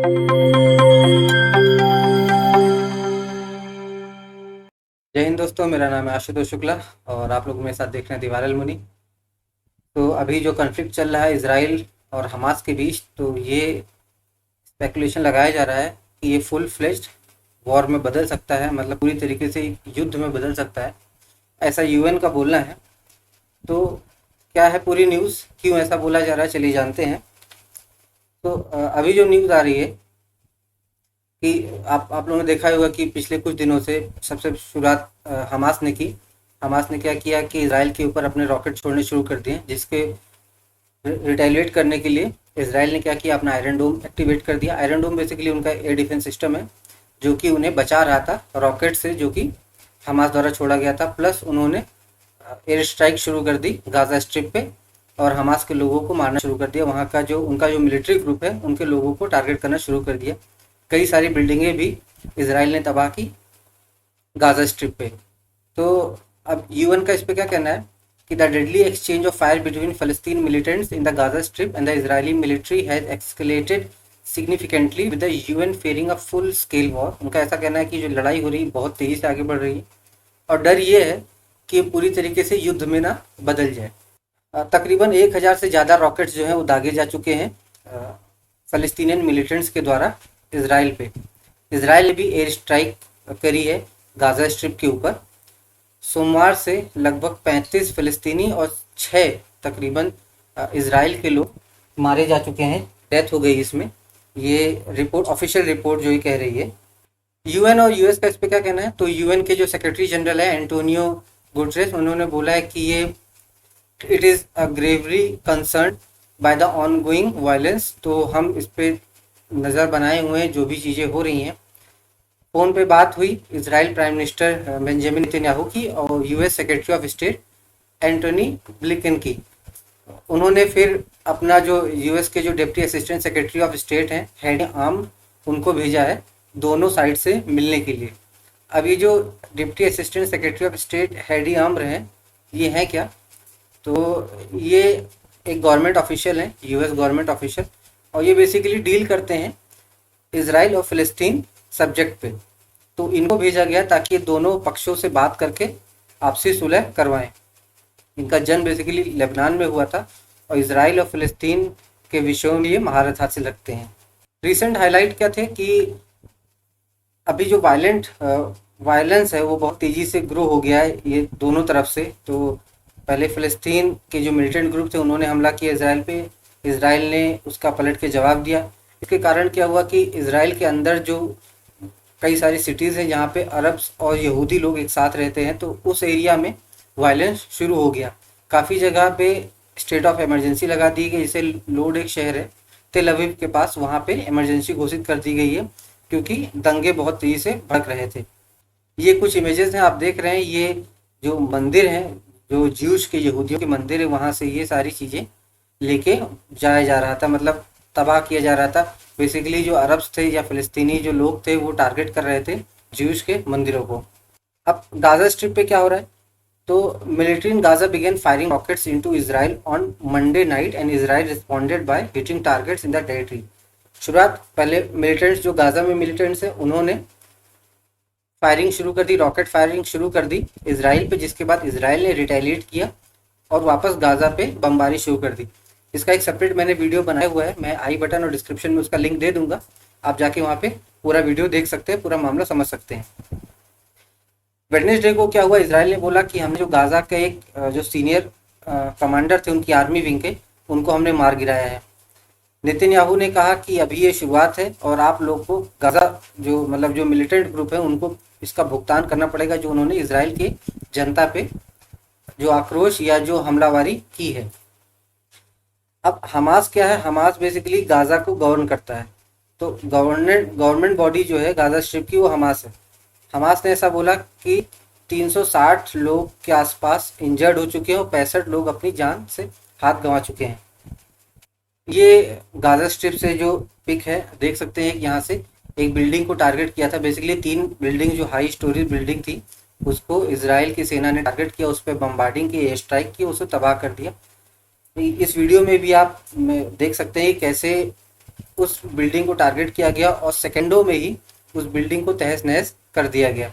जय हिंद दोस्तों, मेरा नाम है आशुतोष शुक्ला और आप लोग मेरे साथ देख रहे हैं दीवार मुनि। तो अभी जो कॉन्फ्लिक्ट चल रहा है इसराइल और हमास के बीच, तो ये स्पेकुलेशन लगाया जा रहा है कि ये फुल फ्लेज्ड वॉर में बदल सकता है, मतलब पूरी तरीके से युद्ध में बदल सकता है, ऐसा यूएन का बोलना है। तो क्या है पूरी न्यूज़, क्यों ऐसा बोला जा रहा है, चलिए जानते हैं। तो अभी जो न्यूज़ आ रही है कि आप लोगों ने देखा होगा कि पिछले कुछ दिनों से सबसे शुरुआत हमास ने की। हमास ने क्या किया कि इसराइल के ऊपर अपने रॉकेट छोड़ने शुरू कर दिए, जिसके रिटेलिएट करने के लिए इसराइल ने क्या किया, अपना आयरन डोम एक्टिवेट कर दिया। आयरन डोम बेसिकली उनका एयर डिफेंस सिस्टम है जो कि उन्हें बचा रहा था रॉकेट से, जो कि हमास द्वारा छोड़ा गया था। प्लस उन्होंने एयर स्ट्राइक शुरू कर दी गाजा स्ट्रिप पे और हमास के लोगों को मारना शुरू कर दिया। वहाँ का जो उनका जो मिलिट्री ग्रुप है उनके लोगों को टारगेट करना शुरू कर दिया। कई सारी बिल्डिंगें भी इसराइल ने तबाह की गाजा स्ट्रिप पे। तो अब यूएन का इस पे क्या कहना है कि the deadly exchange of fire between Palestinian militants in the Gaza strip and the Israeli military has escalated significantly with the UN fearing a full scale war. उनका ऐसा कहना है कि जो लड़ाई हो रही है बहुत तेजी से आगे बढ़ रही है और डर ये है कि पूरी तरीके से युद्ध में ना बदल जाए। तकरीबन 1000 से ज़्यादा रॉकेट्स जो हैं वो दागे जा चुके हैं फ़लस्तीनियन मिलिटेंट्स के द्वारा इसराइल पे। इसराइल ने भी एयर स्ट्राइक करी है गाजा स्ट्रिप के ऊपर। सोमवार से लगभग 35 फ़लस्तीनी और 6 तकरीबन इसराइल के लोग मारे जा चुके हैं, डेथ हो गई इसमें। ये रिपोर्ट, ऑफिशियल रिपोर्ट जो ये कह रही है। यूएन और यूएस का इस पे क्या कहना है, तो यूएन के जो सेक्रेटरी जनरल है एंटोनियो गुटरेस, उन्होंने बोला है कि ये it is a Gravely concern by the ongoing violence. तो हम इस पे नज़र बनाए हुए हैं जो भी चीज़ें हो रही हैं। फ़ोन पे बात हुई Israel prime minister Benjamin Netanyahu की और US secretary of state Antony Blinken की। उन्होंने फिर अपना जो यूएस के जो deputy assistant secretary of state हैं हेड आर्म, उनको भेजा है दोनों साइड से मिलने के लिए। अब ये जो deputy assistant secretary of state head arm हैं, ये हैं क्या, तो ये एक गवर्नमेंट ऑफिशियल हैं, यूएस गवर्नमेंट ऑफिशियल, और ये बेसिकली डील करते हैं इसराइल और फ़लस्तीन सब्जेक्ट पे। तो इनको भेजा गया ताकि ये दोनों पक्षों से बात करके आपसी सुलह करवाएं। इनका जन्म बेसिकली लेबनान में हुआ था और इसराइल और फ़लस्तीन के विषयों में ये महारत हासिल रखते हैं। रिसेंट हाईलाइट क्या थे कि अभी जो वायलेंस है वो बहुत तेज़ी से ग्रो हो गया है ये दोनों तरफ से। तो पहले फ़लस्तीन के जो मिलिटेंट ग्रुप थे उन्होंने हमला किया इसराइल पे, इसराइल ने उसका पलट के जवाब दिया। इसके कारण क्या हुआ कि इसराइल के अंदर जो कई सारी सिटीज़ हैं जहाँ पे अरब्स और यहूदी लोग एक साथ रहते हैं, तो उस एरिया में वायलेंस शुरू हो गया। काफ़ी जगह पे स्टेट ऑफ इमरजेंसी लगा दी गई। जैसे लोड एक शहर है तेल अवीव के पास, वहाँ पे इमरजेंसी घोषित कर दी गई है क्योंकि दंगे बहुत तेज़ी से भड़क रहे थे। ये कुछ इमेजेस हैं आप देख रहे हैं, ये जो मंदिर हैं, जो ज्यूश के यहूदियों के मंदिर है, वहाँ से ये सारी चीज़ें लेके जाया जा रहा था, मतलब तबाह किया जा रहा था। बेसिकली जो अरब्स थे या फ़लस्तीनी जो लोग थे वो टारगेट कर रहे थे ज्यूश के मंदिरों को। अब गाजा स्ट्रिप पे क्या हो रहा है, तो military in Gaza began firing rockets into Israel on Monday night and Israel responded by hitting targets in the territory. शुरुआत पहले मिलिटेंट्स जो गाजा में मिलिटेंट्स हैं उन्होंने फायरिंग शुरू कर दी, रॉकेट फायरिंग शुरू कर दी इसराइल पे, जिसके बाद इसराइल ने रिटेलिएट किया और वापस गाजा पे बमबारी शुरू कर दी। इसका एक सेपरेट मैंने वीडियो बनाया हुआ है, मैं आई बटन और डिस्क्रिप्शन में उसका लिंक दे दूंगा, आप जाके वहाँ पे पूरा वीडियो देख सकते हैं, पूरा मामला समझ सकते हैं। वेडनेसडे को क्या हुआ, इसराइल ने बोला कि हमने जो गाजा के एक जो सीनियर कमांडर थे उनकी आर्मी विंग के, उनको हमने मार गिराया है। नेतन्याहू ने कहा कि अभी ये शुरुआत है और आप लोग को गाजा जो मतलब जो मिलिटेंट ग्रुप है उनको इसका भुगतान करना पड़ेगा जो उन्होंने इसराइल की जनता पे जो आक्रोश या जो हमलावारी की है। अब हमास क्या है, हमास बेसिकली गाजा को गवर्न करता है। तो गवर्नमेंट बॉडी जो है गाजा स्ट्रिप की वो हमास है। हमास ने ऐसा बोला कि 360 लोग के आसपास इंजर्ड हो चुके हैं और 65 लोग अपनी जान से हाथ गंवा चुके हैं। ये गाजा स्ट्रिप से जो पिक है देख सकते हैं, यहाँ से एक बिल्डिंग को टारगेट किया था। बेसिकली 3 बिल्डिंग जो हाई स्टोरी बिल्डिंग थी उसको इसराइल की सेना ने टारगेट किया, उस पर बम्बार्डिंग की, एयर स्ट्राइक की, उसे तबाह कर दिया। इस वीडियो में भी आप देख सकते हैं कैसे उस बिल्डिंग को टारगेट किया गया और सेकंडों में ही उस बिल्डिंग को तहस नहस कर दिया गया।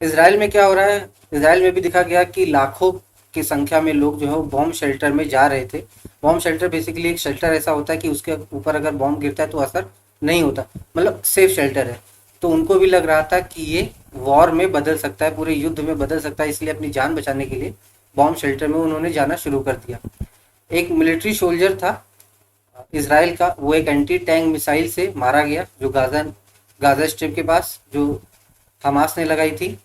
इसराइल में क्या हो रहा है, इसराइल में भी दिखा गया कि लाखों की संख्या में लोग जो है वो बॉम्ब शेल्टर में जा रहे थे। बॉम्ब शेल्टर बेसिकली एक शेल्टर ऐसा होता है कि उसके ऊपर अगर बॉम्ब गिरता है तो असर नहीं होता, मतलब सेफ शेल्टर है। तो उनको भी लग रहा था कि ये वॉर में बदल सकता है, पूरे युद्ध में बदल सकता है, इसलिए अपनी जान बचाने के लिए बॉम्ब शेल्टर में उन्होंने जाना शुरू कर दिया। एक मिलिट्री सोल्जर था इसराइल का, वो एक एंटी टैंक मिसाइल से मारा गया जो गाजा स्ट्रिप के पास जो हमास ने लगाई थी।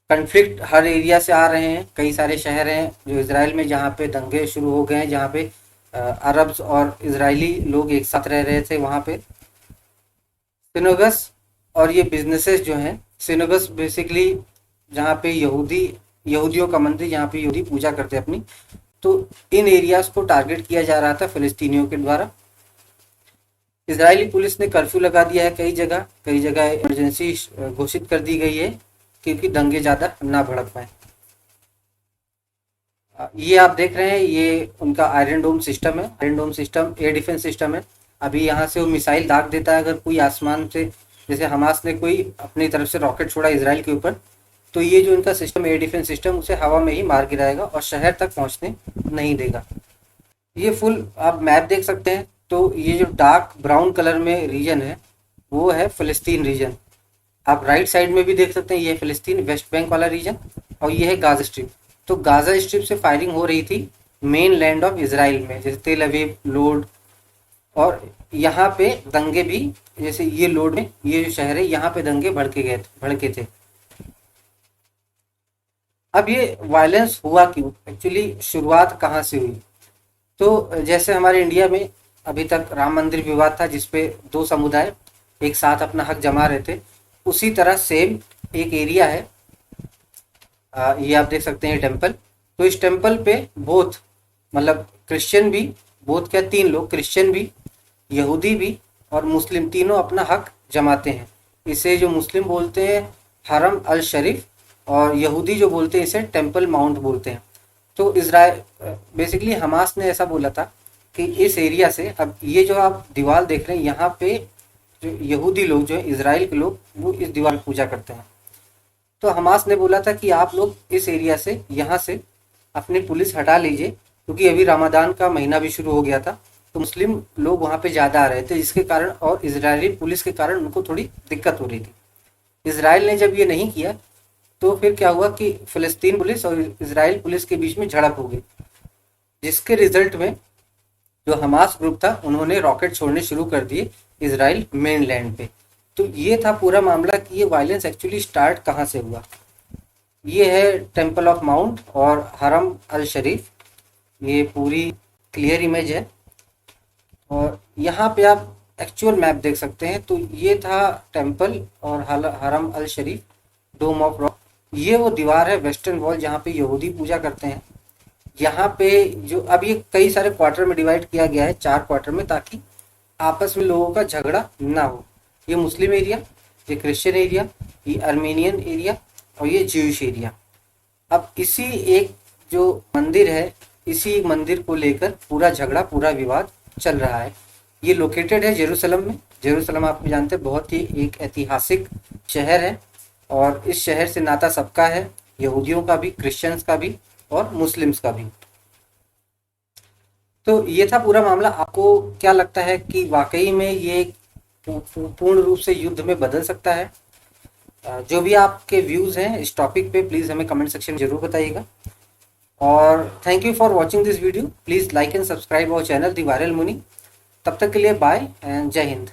कन्फ्लिक्ट हर एरिया से आ रहे हैं, कई सारे शहर हैं जो इसराइल में जहाँ पे दंगे शुरू हो गए हैं, जहाँ पे अरब्स और इजरायली लोग एक साथ रह रहे थे। वहाँ पे सिनोगस और ये बिजनेसेस जो हैं, सिनोगस बेसिकली जहाँ पे यहूदियों का मंदिर, जहाँ पे यहूदी पूजा करते हैं अपनी, तो इन एरियाज को टारगेट किया जा रहा था फिलिस्तीनियों के द्वारा। इजरायली पुलिस ने कर्फ्यू लगा दिया है, कई जगह इमरजेंसी घोषित कर दी गई है क्योंकि दंगे ज़्यादा ना भड़क पाए। ये आप देख रहे हैं, ये उनका आयरन डोम सिस्टम है। आयरन डोम सिस्टम एयर डिफेंस सिस्टम है। अभी यहाँ से वो मिसाइल दाग देता है, अगर कोई आसमान से, जैसे हमास ने कोई अपनी तरफ से रॉकेट छोड़ा इसराइल के ऊपर, तो ये जो इनका सिस्टम एयर डिफेंस सिस्टम उसे हवा में ही मार गिराएगा और शहर तक पहुँचने नहीं देगा। ये फुल आप मैप देख सकते हैं, तो ये जो डार्क ब्राउन कलर में रीजन है वो है फिलिस्तीन रीजन। आप राइट साइड में भी देख सकते हैं, ये फिलिस्तीन वेस्ट बैंक वाला रीजन और ये है गाजा स्ट्रिप। तो गाजा स्ट्रिप से फायरिंग हो रही थी मेन लैंड ऑफ इसराइल में, जैसे तेल अवीव, लोड, और यहाँ पे दंगे भी, जैसे ये लोड में ये जो शहर है यहाँ पे दंगे भड़के थे। अब ये वायलेंस हुआ क्यों, एक्चुअली शुरुआत कहाँ से हुई? तो जैसे हमारे इंडिया में अभी तक राम मंदिर विवाद था जिसपे दो समुदाय एक साथ अपना हक जमा रहे थे, उसी तरह सेम एक एरिया है, ये आप देख सकते हैं टेम्पल। तो इस टेम्पल पे बोथ, मतलब क्रिश्चियन भी, बोथ क्या, तीन लोग, क्रिश्चियन भी, यहूदी भी और मुस्लिम, तीनों अपना हक जमाते हैं। इसे जो मुस्लिम बोलते हैं हरम अल शरीफ और यहूदी जो बोलते हैं इसे टेम्पल माउंट बोलते हैं। तो इसराइल बेसिकली हमास ने ऐसा बोला था कि इस एरिया से, अब ये जो आप दीवार देख रहे हैं यहाँ पे जो यहूदी लोग जो है, इसराइल के लोग, वो इस दीवार की पूजा करते हैं। तो हमास ने बोला था कि आप लोग इस एरिया से, यहाँ से अपनी पुलिस हटा लीजिए, क्योंकि अभी रमज़ान का महीना भी शुरू हो गया था, तो मुस्लिम लोग वहाँ पे ज़्यादा आ रहे थे, जिसके कारण और इजरायली पुलिस के कारण उनको थोड़ी दिक्कत हो रही थी। इसराइल ने जब ये नहीं किया तो फिर क्या हुआ कि फ़लस्तीन पुलिस और इसराइल पुलिस के बीच में झड़प हो गई, जिसके रिजल्ट में जो हमास ग्रुप था उन्होंने रॉकेट छोड़ने शुरू कर दिए इसराइल मेन लैंड पे। तो ये था पूरा मामला कि ये वायलेंस एक्चुअली स्टार्ट कहाँ से हुआ। ये है टेम्पल ऑफ माउंट और हरम अल शरीफ, ये पूरी क्लियर इमेज है और यहाँ पे आप एक्चुअल मैप देख सकते हैं। तो ये था टेम्पल और हरम अल शरीफ, डोम ऑफ रॉक, ये वो दीवार है वेस्टर्न वॉल जहाँ पे यहूदी पूजा करते हैं। यहाँ पे जो अब ये कई सारे क्वार्टर में डिवाइड किया गया है, 4 क्वार्टर में, ताकि आपस में लोगों का झगड़ा ना हो। ये मुस्लिम एरिया, ये क्रिश्चियन एरिया, ये अर्मेनियन एरिया और ये ज्यूइश एरिया। अब इसी एक जो मंदिर है, इसी मंदिर को लेकर पूरा झगड़ा, पूरा विवाद चल रहा है। ये लोकेटेड है जेरूसलम में। जेरूसलम आप जानते हैं बहुत ही एक ऐतिहासिक शहर है और इस शहर से नाता सबका है, यहूदियों का भी, क्रिश्चियंस का भी और मुस्लिम्स का भी। तो ये था पूरा मामला। आपको क्या लगता है कि वाकई में ये पूर्ण रूप से युद्ध में बदल सकता है? जो भी आपके व्यूज़ हैं इस टॉपिक पे प्लीज़ हमें कमेंट सेक्शन में ज़रूर बताइएगा। और thank you for watching this video. Please like and subscribe our channel the viral Muni. तब तक के लिए बाय एंड जय हिंद।